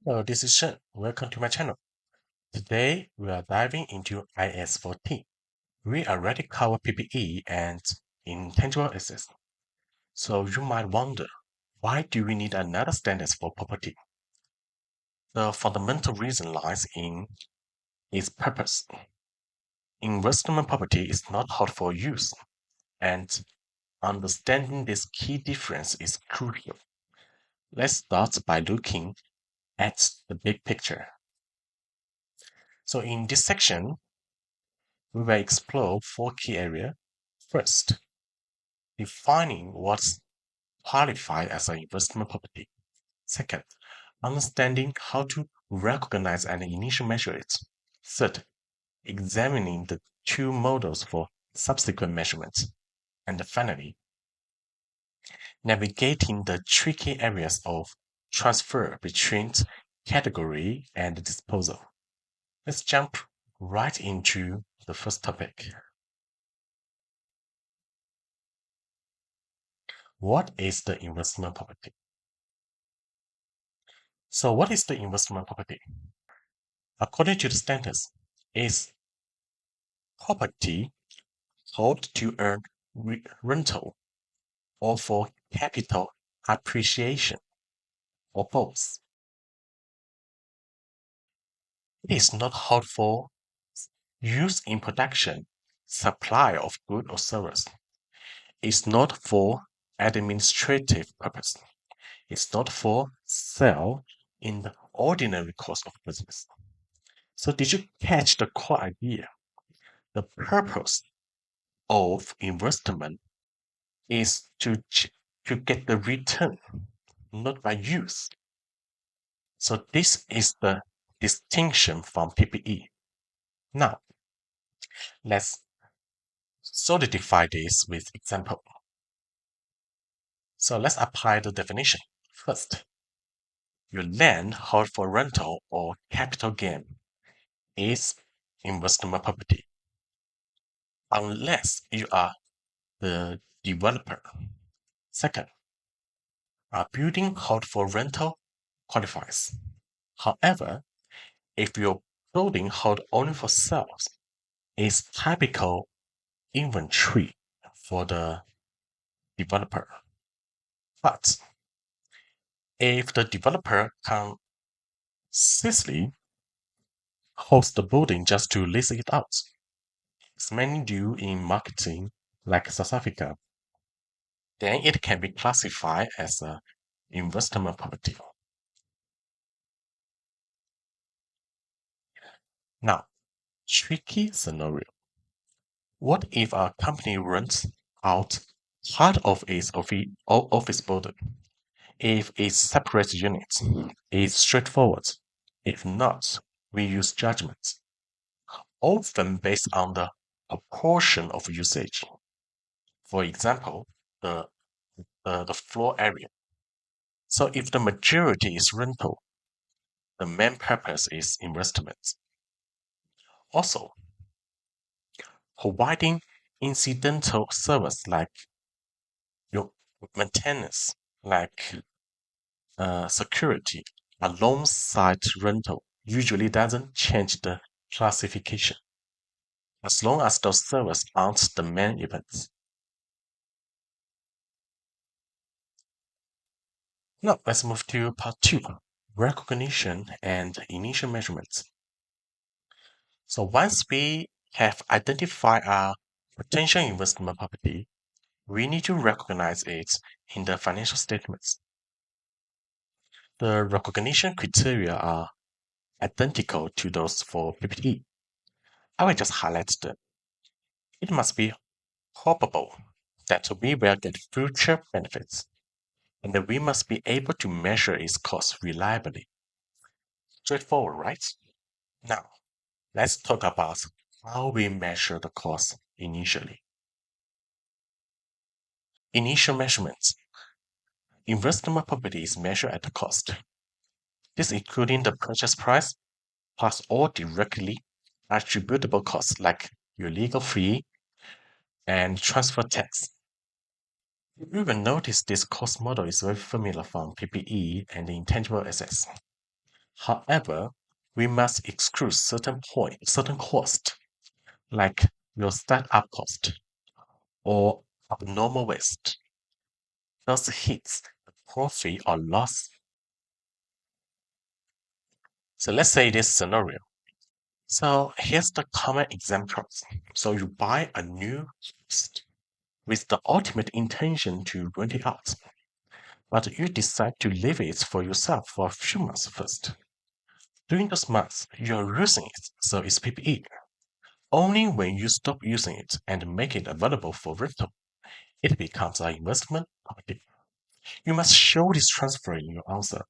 Hello, this is Shen. Welcome to my channel. Today, we are diving into IAS 14. We already covered PPE and intangible assets. So you might wonder, why do we need another standard for property? The fundamental reason lies in its purpose. Investment property is not held for use, and understanding this key difference is crucial. Let's start by looking at the big picture. So in this section, we will explore four key areas. First, defining what's qualified as an investment property. Second, understanding how to recognize and initially measure it. Third, examining the two models for subsequent measurements. And finally, navigating the tricky areas of transfer between category and disposal. Let's jump right into the first topic. What is the investment property? So what is the investment property? According to the standards, is property held to earn rental or for capital appreciation or both. It is not held for use in production, supply of good or service. It's not for administrative purpose. It's not for sale in the ordinary course of business. So did you catch the core idea? The purpose of investment is to get the return, not by use. So this is the distinction from PPE. Now, let's solidify this with example. So let's apply the definition. First, your land held for rental or capital gain is investment property, unless you are the developer. Second, a building held for rental qualifies. However, if your building held only for sales, it's typical inventory for the developer. But if the developer consistently holds the building just to lease it out, as many do in marketing like South Africa, then it can be classified as an investment property. Now, tricky scenario. What if a company rents out part of its office building? If it's separate units, it's straightforward. If not, we use judgments, often based on the proportion of usage. For example, the floor area. So if the majority is rental, the main purpose is investment. Also, providing incidental service like your maintenance, like security, alongside rental usually doesn't change the classification, as long as those services aren't the main events. Now let's move to part 2, recognition and initial measurements. So once we have identified our potential investment property, we need to recognize it in the financial statements. The recognition criteria are identical to those for PPE. I will just highlight them. It must be probable that we will get future benefits, and that we must be able to measure its cost reliably. Straightforward, right? Now, let's talk about how we measure the cost initially. Initial measurements. Investment property is measured at the cost. This including the purchase price plus all directly attributable costs like your legal fee and transfer tax. You will notice this cost model is very familiar from PPE and the intangible assets. However, we must exclude certain costs, like your startup cost or abnormal waste. Thus hits the profit or loss. So let's say this scenario. So here's the common examples. So you buy a new house with the ultimate intention to rent it out, but you decide to leave it for yourself for a few months first. During those months, you're using it, so it's PPE. Only when you stop using it and make it available for rental, it becomes an investment property. You must show this transfer in your answer.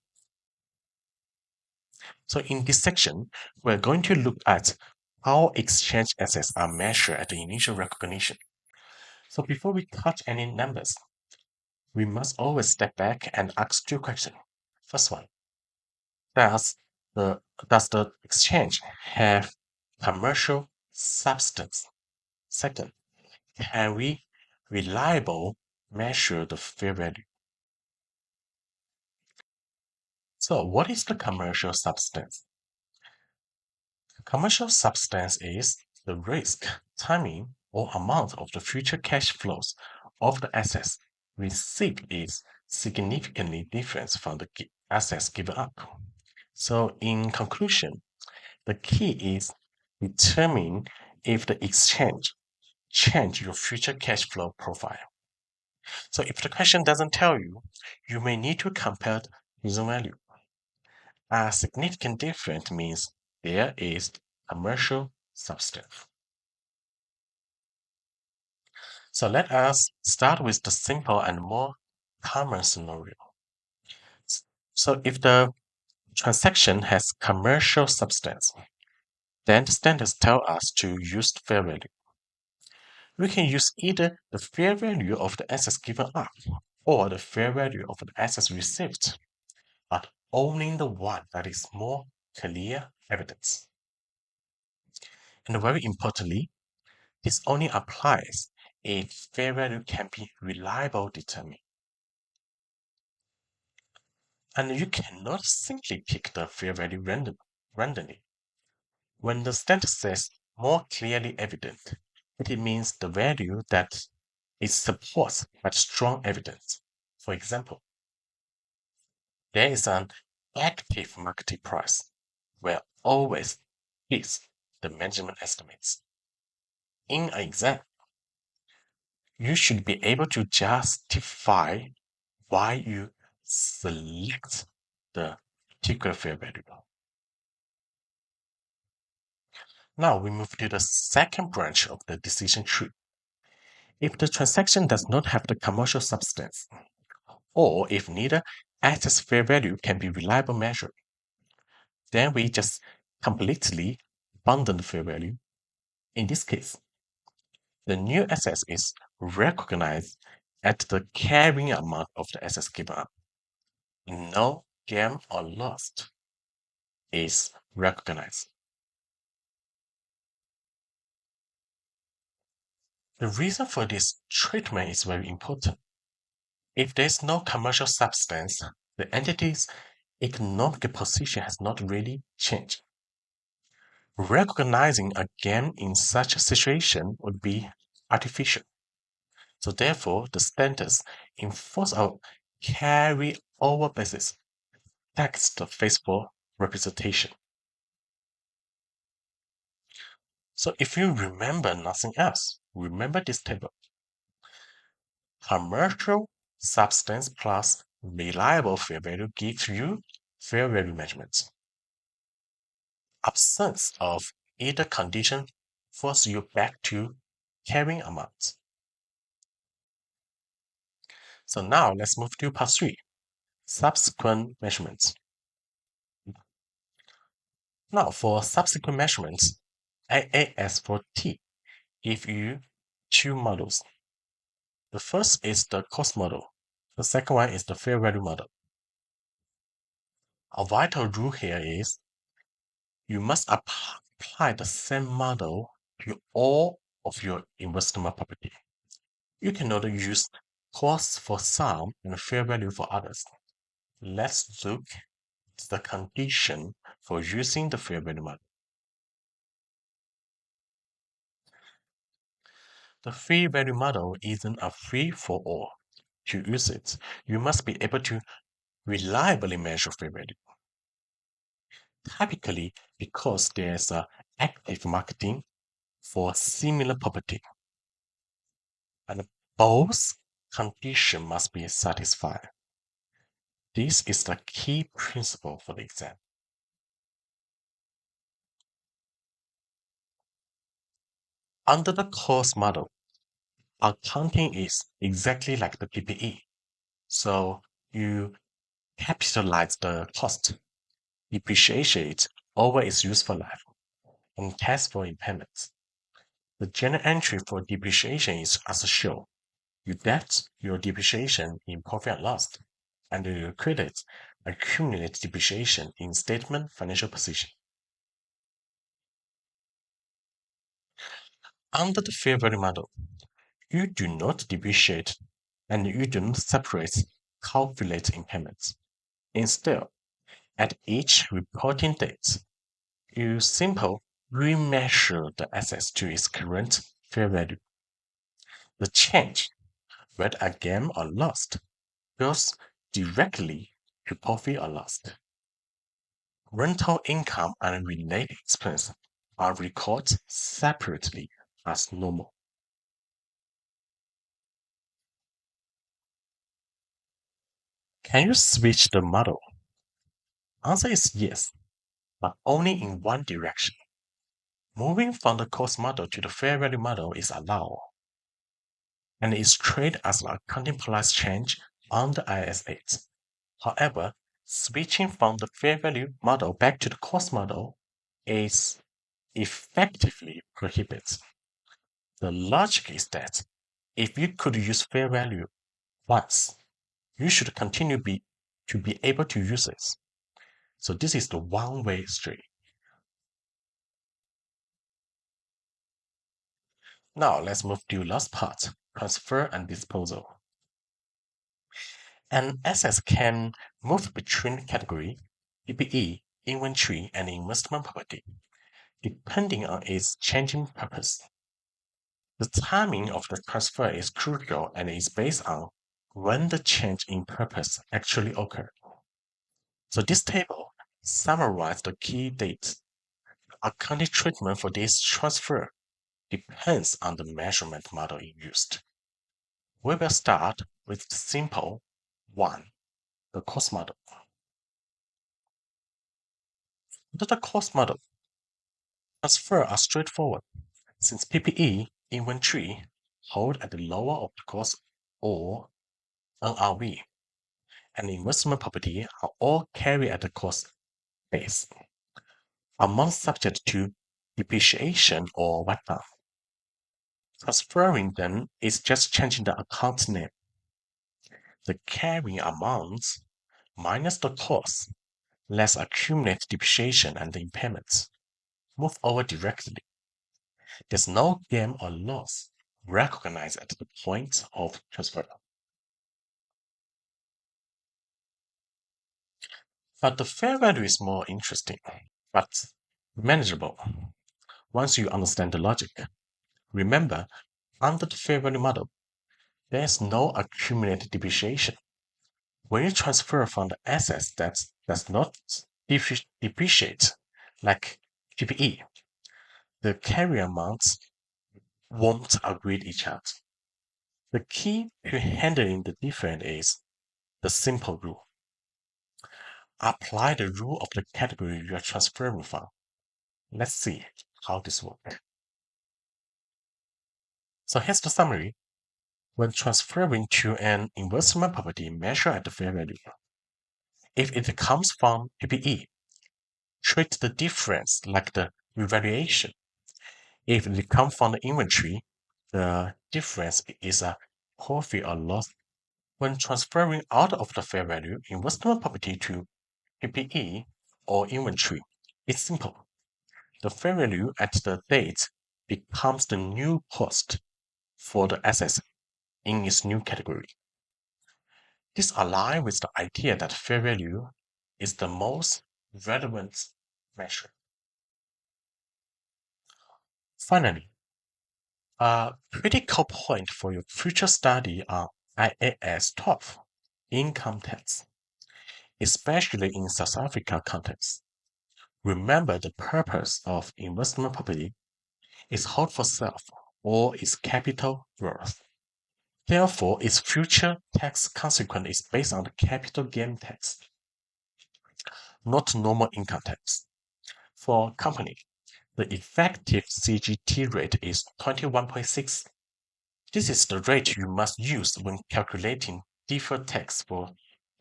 So in this section, we're going to look at how exchange assets are measured at the initial recognition. So before we touch any numbers, we must always step back and ask two questions. First one, does the does the exchange have commercial substance? Second, can we reliable measure the fair value? So what is the commercial substance? Commercial substance is the risk, timing, or amount of the future cash flows of the assets received is significantly different from the assets given up. So in conclusion, the key is determine if the exchange change your future cash flow profile. So if the question doesn't tell you, you may need to compare the present value. A significant difference means there is commercial substance. So let us start with the simple and more common scenario. So if the transaction has commercial substance, then the standards tell us to use fair value. We can use either the fair value of the assets given up or the fair value of the assets received, but only the one that is more clear evidence. And very importantly, this only applies if fair value can be reliably determined. And you cannot simply pick the fair value randomly. When the standard says more clearly evident, it means the value that is supported by strong evidence. For example, there is an active market price where always beats the management estimates. In an exam, you should be able to justify why you select the particular fair value. Now we move to the second branch of the decision tree. If the transaction does not have the commercial substance, or if neither asset's fair value can be reliably measured, then we just completely abandon the fair value. In this case, the new asset is recognized at the carrying amount of the assets given up. No gain or loss is recognized. The reason for this treatment is very important. If there is no commercial substance, the entity's economic position has not really changed. Recognizing a gain in such a situation would be artificial. So therefore, the standards enforce a carry-over basis. That's the faithful representation. So if you remember nothing else, remember this table. Commercial substance plus reliable fair value gives you fair value measurements. Absence of either condition forces you back to carrying amounts. So now let's move to part 3, subsequent measurements. Now for subsequent measurements, IAS for T, give you two models. The first is the cost model. The second one is the fair value model. A vital rule here is you must apply the same model to all of your investment property. You cannot use cost for some and fair value for others. Let's look is the condition for using the fair value model. The fair value model isn't a free-for-all. To use it, you must be able to reliably measure fair value. Typically, because there's a active marketing for similar property, and both conditions must be satisfied. This is the key principle for the exam. Under the cost model, accounting is exactly like the PPE. So you capitalize the cost, depreciate it over its useful life, and test for impairments. The general entry for depreciation is as shown. You debt your depreciation in profit and loss, and you credit accumulated depreciation in statement financial position. Under the fair value model, you do not depreciate and you do not separate calculate impairments. Instead, at each reporting date, you simply remeasure the assets to its current fair value. The change, whether a gain or loss, goes directly to profit or loss. Rental income and related expenses are recorded separately as normal. Can you switch the model? Answer is yes, but only in one direction. Moving from the cost model to the fair value model is allowed, and is treated as an accounting policy change under IAS 8. However, switching from the fair value model back to the cost model is effectively prohibited. The logic is that if you could use fair value once, you should continue to be able to use it. So this is the one-way street. Now let's move to last part, transfer and disposal. An asset can move between category, PPE, inventory, and investment property, depending on its changing purpose. The timing of the transfer is crucial and is based on when the change in purpose actually occurred. So this table summarizes the key dates. Accounting treatment for this transfer depends on the measurement model used. We will start with the simple one, the cost model. Under the cost model, transfers are straightforward since PPE inventory hold at the lower of the cost or NRV, and investment property are all carried at the cost base, among subject to depreciation or write-down. Transferring them is just changing the account name. The carrying amounts minus the cost, less accumulated depreciation and the impairments, move over directly. There's no gain or loss recognized at the point of transfer. But the fair value is more interesting, but manageable once you understand the logic. Remember, under the fair value model, there is no accumulated depreciation. When you transfer from the assets that does not depreciate, like PPE, the carry amounts won't agree each other. The key to handling the difference is the simple rule. Apply the rule of the category you are transferring from. Let's see how this works. So here's the summary. When transferring to an investment property measured at the fair value, if it comes from PPE, treat the difference like the revaluation. If it comes from the inventory, the difference is a profit or loss. When transferring out of the fair value investment property to PPE or inventory, it's simple. The fair value at the date becomes the new cost for the assets in its new category. This aligns with the idea that fair value is the most relevant measure. Finally, a critical point for your future study on IAS 12 income tax, especially in South Africa context. Remember the purpose of investment property is hold for self or its capital growth. Therefore, its future tax consequence is based on the capital gain tax, not normal income tax. For company, the effective CGT rate is 21.6. This is the rate you must use when calculating deferred tax for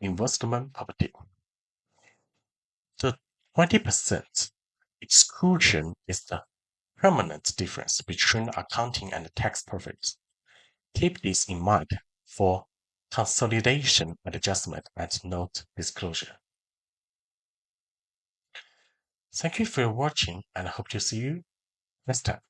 investment property. The 20% exclusion is the permanent difference between accounting and tax profits. Keep this in mind for consolidation adjustment and note disclosure. Thank you for watching and I hope to see you next time.